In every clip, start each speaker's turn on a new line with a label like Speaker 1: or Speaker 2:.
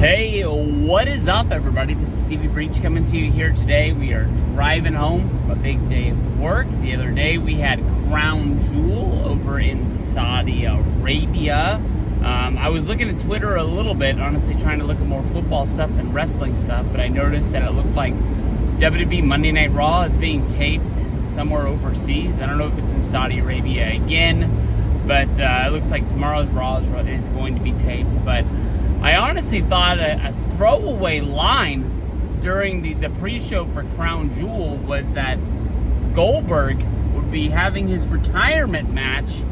Speaker 1: Hey, what is up, everybody? This is Stevie Breach coming to you here today. We are driving home from a big day of work. The other day we had Crown Jewel over in Saudi Arabia. I was looking at Twitter a little bit, honestly trying to look at more football stuff than wrestling stuff, but I noticed that it looked like WWE Monday Night Raw is being taped somewhere overseas. I don't know if it's in Saudi Arabia again, but it looks like tomorrow's Raw is going to be taped. But I honestly thought a throwaway line during the pre-show for Crown Jewel was that Goldberg would be having his retirement match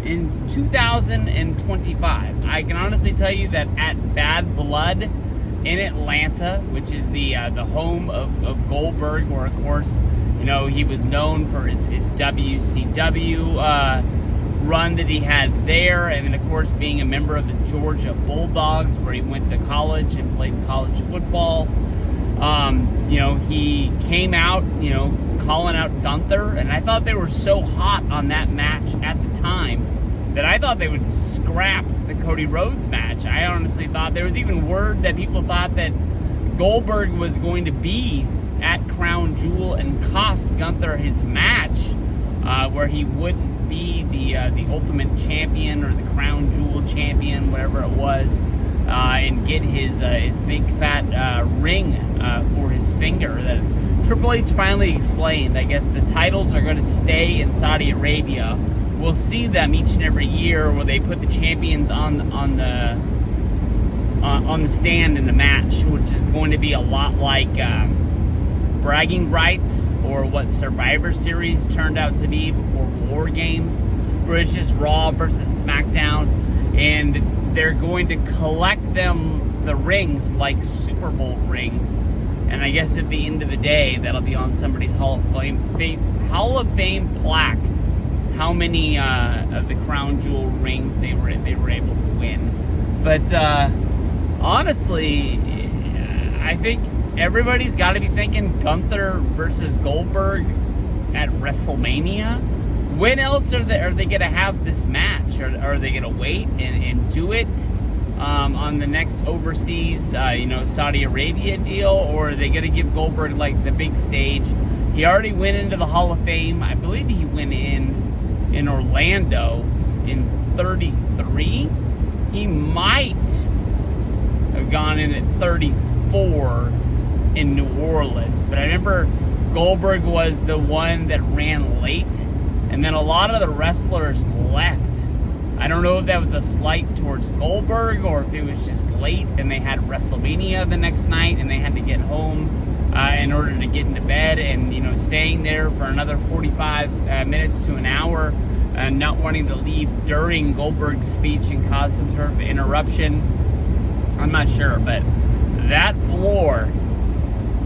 Speaker 1: in 2025. I can honestly tell you that at Bad Blood in Atlanta, which is the home of Goldberg, where of course, you know, he was known for his WCW run that he had there, and then of course being a member of the Georgia Bulldogs, where he went to college and played college football. You know, he came out, you know, calling out Gunther, and I thought they were so hot on that match at the time that I thought they would scrap the Cody Rhodes match. I honestly thought there was even word that people thought that Goldberg was going to be at Crown Jewel and cost Gunther his match, where he wouldn't be the Ultimate Champion or the Crown Jewel Champion, whatever it was, and get his big fat ring for his finger. That Triple H finally explained. I guess the titles are going to stay in Saudi Arabia. We'll see them each and every year where they put the champions on the stand in the match, which is going to be a lot like bragging rights, or what Survivor Series turned out to be before War Games, where it's just Raw versus SmackDown, and they're going to collect the rings like Super Bowl rings, and I guess at the end of the day that'll be on somebody's Hall of Fame plaque how many of the Crown Jewel rings they were able to win. But honestly, I think everybody's got to be thinking Gunther versus Goldberg at Wrestlemania. When else are they going to have this match? Are they going to wait and do it on the next overseas, Saudi Arabia deal? Or are they going to give Goldberg like the big stage? He already went into the Hall of Fame. I believe he went in Orlando in 33. He might have gone in at 34 in New Orleans, but I remember Goldberg was the one that ran late, and then a lot of the wrestlers left. I don't know if that was a slight towards Goldberg or if it was just late and they had WrestleMania the next night and they had to get home in order to get into bed, and staying there for another 45 minutes to an hour, not wanting to leave during Goldberg's speech and cause some sort of interruption. I'm not sure, but that floor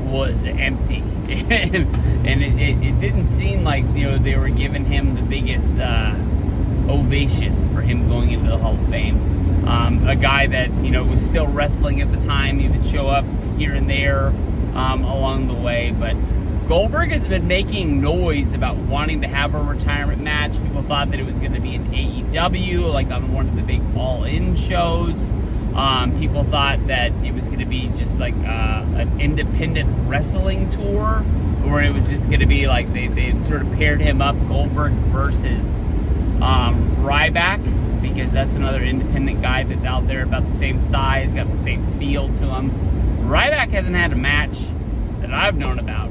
Speaker 1: was empty, and it didn't seem like they were giving him the biggest ovation for him going into the Hall of Fame. A guy that was still wrestling at the time. He would show up here and there along the way, but Goldberg has been making noise about wanting to have a retirement match. People thought that it was going to be an AEW, like on one of the big All-In shows. People thought that it was going to be just like an independent wrestling tour, where it was just going to be like they sort of paired him up, Goldberg versus Ryback, because that's another independent guy that's out there about the same size, got the same feel to him. Ryback hasn't had a match that I've known about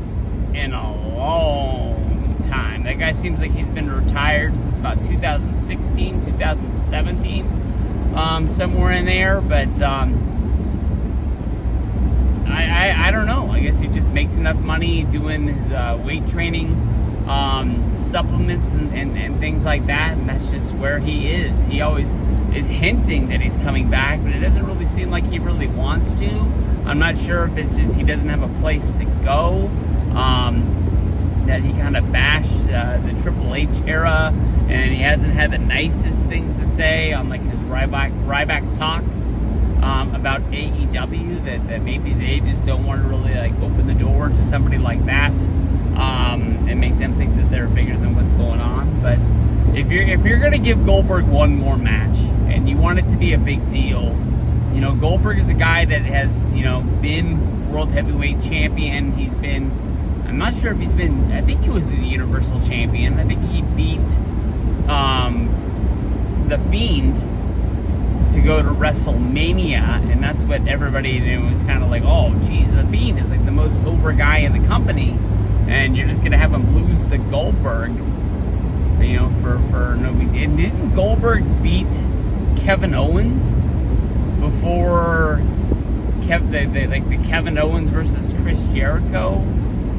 Speaker 1: in a long time. That guy seems like he's been retired since about 2016, 2017. Somewhere in there, but I don't know. I guess he just makes enough money doing his weight training, supplements and things like that, and that's just where he is. He always is hinting that he's coming back, but it doesn't really seem like he really wants to. I'm not sure if it's just he doesn't have a place to go, that he kind of bashed the Triple H era, and he hasn't had the nicest things to say on like his Ryback talks about AEW, that maybe they just don't want to really like open the door to somebody like that, and make them think that they're bigger than what's going on. But if you're gonna give Goldberg one more match and you want it to be a big deal, Goldberg is a guy that has, been World Heavyweight Champion. He's been, I'm not sure if he's been, I think he was the Universal Champion. I think he beat The Fiend to go to Wrestlemania, and that's what everybody was kind of like, oh, geez, The Fiend is like the most over guy in the company, and you're just going to have him lose to Goldberg, for no big deal. And didn't Goldberg beat Kevin Owens before the Kevin Owens versus Chris Jericho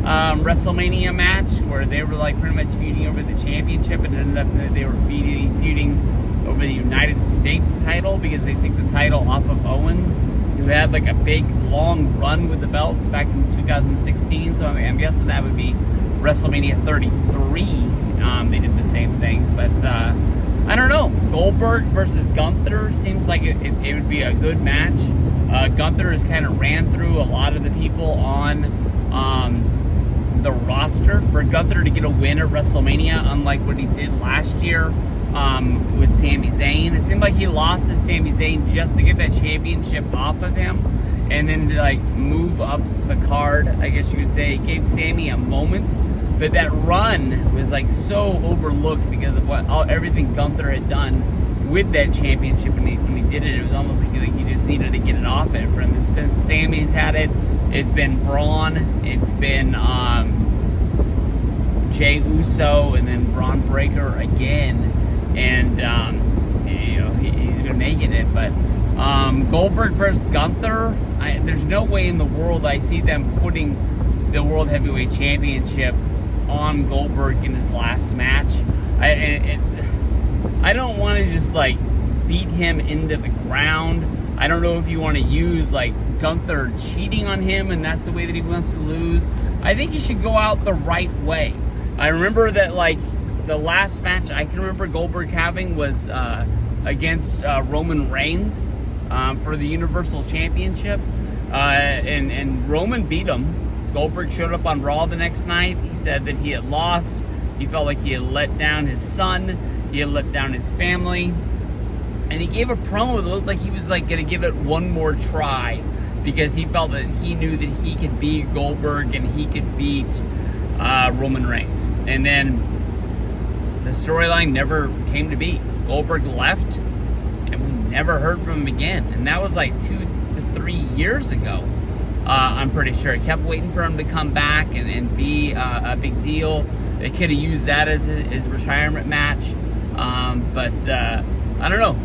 Speaker 1: WrestleMania match, where they were like pretty much feuding over the championship, and ended up they were feuding over the United States title because they took the title off of Owens, who had like a big long run with the belts back in 2016. So I'm guessing that would be WrestleMania 33. They did the same thing, but I don't know. Goldberg versus Gunther seems like it would be a good match. Gunther has kind of ran through a lot of the people on the roster. For Gunther to get a win at WrestleMania, unlike what he did last year with Sami Zayn, it seemed like he lost to Sami Zayn just to get that championship off of him, and then to like move up the card, I guess you could say. It gave Sami a moment, but that run was like so overlooked because of everything Gunther had done with that championship. When he did it, it was almost like he just needed to get it off it from him. And since Sami's had it, it's been Braun, it's been Jey Uso, and then Braun Breaker again, and he's been making it. But Goldberg versus Gunther, there's no way in the world I see them putting the World Heavyweight Championship on Goldberg in his last match. I don't want to just like beat him into the ground. I don't know if you want to use like Gunther cheating on him and that's the way that he wants to lose. I think he should go out the right way. I remember that like the last match I can remember Goldberg having was against Roman Reigns for the Universal Championship, and Roman beat him. Goldberg showed up on Raw the next night. He said that he had lost. He felt like he had let down his son. He had let down his family. And he gave a promo that looked like he was like going to give it one more try because he felt that he knew that he could beat Goldberg and he could beat Roman Reigns. And then the storyline never came to be. Goldberg left and we never heard from him again. And that was like 2 to 3 years ago. I'm pretty sure. I kept waiting for him to come back and be a big deal. They could have used that as his retirement match. But I don't know.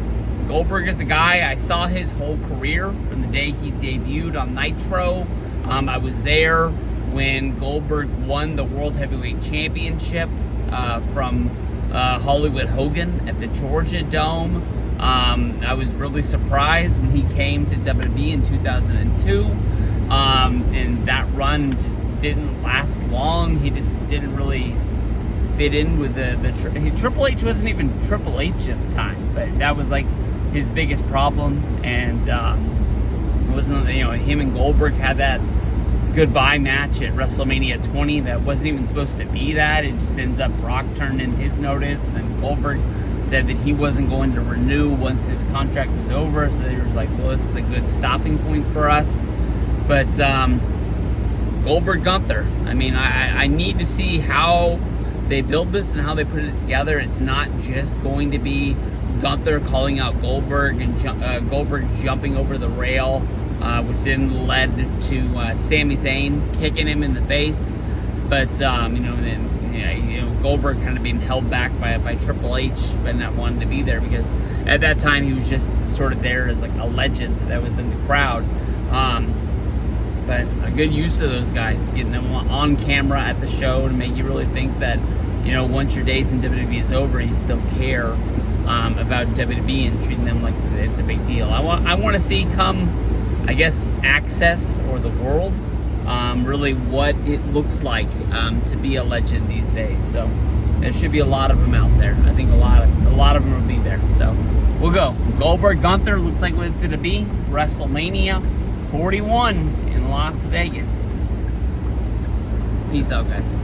Speaker 1: Goldberg is the guy. I saw his whole career from the day he debuted on Nitro. I was there when Goldberg won the World Heavyweight Championship from Hollywood Hogan at the Georgia Dome. I was really surprised when he came to WWE in 2002. And that run just didn't last long. He just didn't really fit in with Triple H wasn't even Triple H at the time, but that was like his biggest problem. And it wasn't, him and Goldberg had that goodbye match at WrestleMania 20 that wasn't even supposed to be that. It just ends up Brock turned in his notice, and then Goldberg said that he wasn't going to renew once his contract was over. So they were like, well, this is a good stopping point for us. But Goldberg Gunther, I mean, I need to see how they build this and how they put it together. It's not just going to be Gunther calling out Goldberg and Goldberg jumping over the rail, which then led to Sami Zayn kicking him in the face. But Goldberg kind of being held back by Triple H and not wanting to be there because at that time he was just sort of there as like a legend that was in the crowd. But a good use of those guys to get them on camera at the show to make you really think that, once your days in WWE is over, you still care about WWE and treating them like it's a big deal. I want to see come, I guess, Access or the World, really what it looks like to be a legend these days. So there should be a lot of them out there. I think a lot of them will be there. So we'll go. Goldberg Gunther looks like what it's going to be. WrestleMania 41 in Las Vegas. Peace out, guys.